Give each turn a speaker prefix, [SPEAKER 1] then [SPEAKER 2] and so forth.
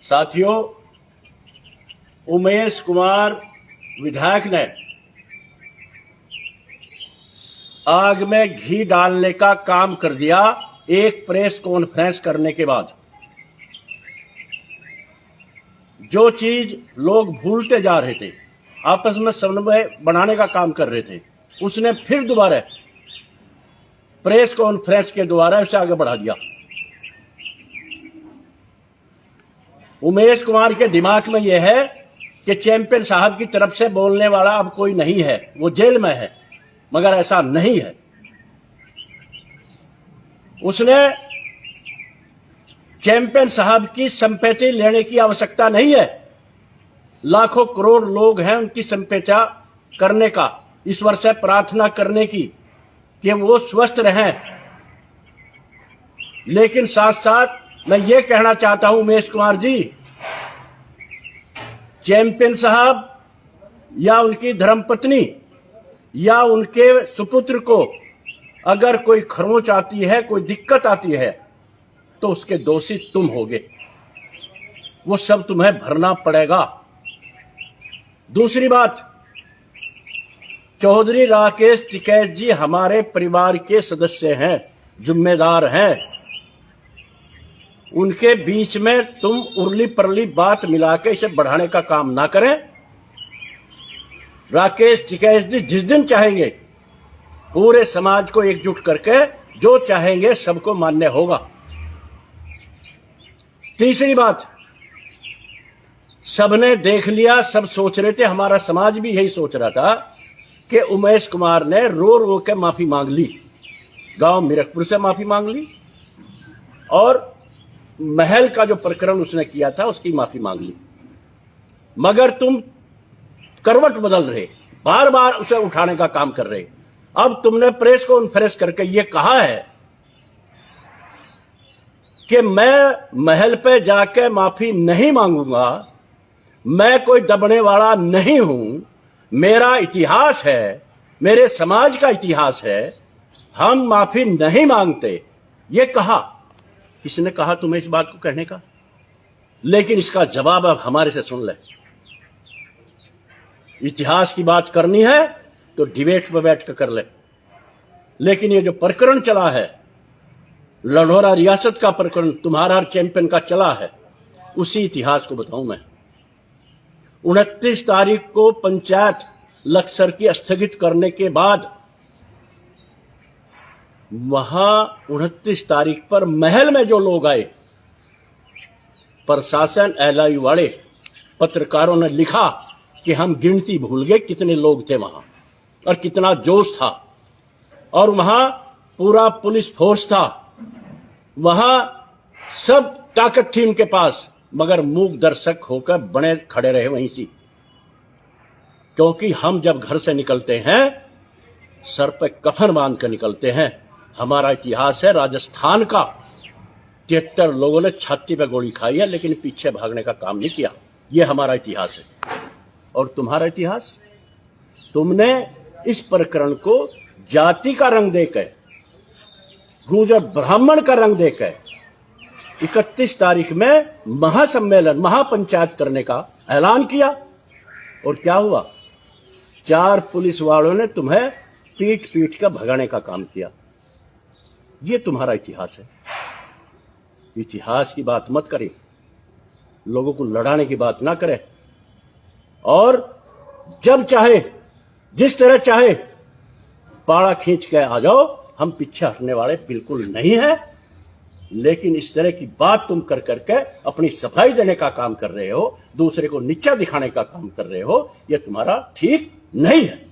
[SPEAKER 1] साथियों, उमेश कुमार विधायक ने आग में घी डालने का काम कर दिया एक प्रेस कॉन्फ्रेंस करने के बाद। जो चीज लोग भूलते जा रहे थे, आपस में समन्वय बनाने का काम कर रहे थे, उसने फिर दोबारा प्रेस कॉन्फ्रेंस के द्वारा उसे आगे बढ़ा दिया। उमेश कुमार के दिमाग में यह है कि चैंपियन साहब की तरफ से बोलने वाला अब कोई नहीं है, वो जेल में है, मगर ऐसा नहीं है। उसने चैंपियन साहब की संपत्ति लेने की आवश्यकता नहीं है। लाखों करोड़ लोग हैं उनकी संपत्तियां करने का, ईश्वर से प्रार्थना करने की कि वो स्वस्थ रहें। लेकिन साथ साथ मैं ये कहना चाहता हूं उमेश कुमार जी, चैंपियन साहब या उनकी धर्मपत्नी या उनके सुपुत्र को अगर कोई खरोंच आती है, कोई दिक्कत आती है, तो उसके दोषी तुम होगे, वो सब तुम्हें भरना पड़ेगा। दूसरी बात, चौधरी राकेश टिकैत जी हमारे परिवार के सदस्य हैं, जिम्मेदार हैं। उनके बीच में तुम उर्ली परली बात मिला के इसे बढ़ाने का काम ना करें। राकेश टिकैत जी जिस दिन चाहेंगे पूरे समाज को एकजुट करके जो चाहेंगे सबको मान्य होगा। तीसरी बात, सबने देख लिया, सब सोच रहे थे, हमारा समाज भी यही सोच रहा था कि उमेश कुमार ने रो रो के माफी मांग ली, गांव मीरकपुर से माफी मांग ली और महल का जो प्रकरण उसने किया था उसकी माफी मांग ली। मगर तुम करवट बदल रहे, बार बार उसे उठाने का काम कर रहे। अब तुमने प्रेस कॉन्फ्रेंस करके ये कहा है कि मैं महल पे जाके माफी नहीं मांगूंगा, मैं कोई दबने वाला नहीं हूं, मेरा इतिहास है, मेरे समाज का इतिहास है, हम माफी नहीं मांगते। ये कहा, किसने कहा तुम्हें इस बात को कहने का? लेकिन इसका जवाब अब हमारे से सुन ले। इतिहास की बात करनी है तो डिबेट पर बैठ कर ले, लेकिन ये जो प्रकरण चला है, लढौरा रियासत का प्रकरण तुम्हारा चैंपियन का चला है, उसी इतिहास को बताऊं मैं। 29 तारीख को पंचायत लक्सर की स्थगित करने के बाद वहां 29 तारीख पर महल में जो लोग आए, प्रशासन एलआई वाले पत्रकारों ने लिखा कि हम गिनती भूल गए कितने लोग थे वहां और कितना जोश था, और वहां पूरा पुलिस फोर्स था, वहां सब ताकत थी उनके पास, मगर मूक दर्शक होकर बने खड़े रहे वहीं से। क्योंकि हम जब घर से निकलते हैं सर पे कफन बांध कर निकलते हैं। हमारा इतिहास है राजस्थान का, 73 लोगों ने छाती पे गोली खाई है लेकिन पीछे भागने का काम नहीं किया। ये हमारा इतिहास है। और तुम्हारा इतिहास, तुमने इस प्रकरण को जाति का रंग देकर, गुर्जर ब्राह्मण का रंग देकर 31 तारीख में महासम्मेलन, महापंचायत करने का ऐलान किया। और क्या हुआ? 4 पुलिस वालों ने तुम्हें पीट पीट कर भगाने का काम किया। ये तुम्हारा इतिहास है। इतिहास की बात मत करें, लोगों को लड़ाने की बात ना करें। और जब चाहे, जिस तरह चाहे पाड़ा खींच के आ जाओ, हम पीछे हटने वाले बिल्कुल नहीं हैं। लेकिन इस तरह की बात तुम कर करके अपनी सफाई देने का काम कर रहे हो, दूसरे को नीचा दिखाने का काम कर रहे हो, यह तुम्हारा ठीक नहीं है।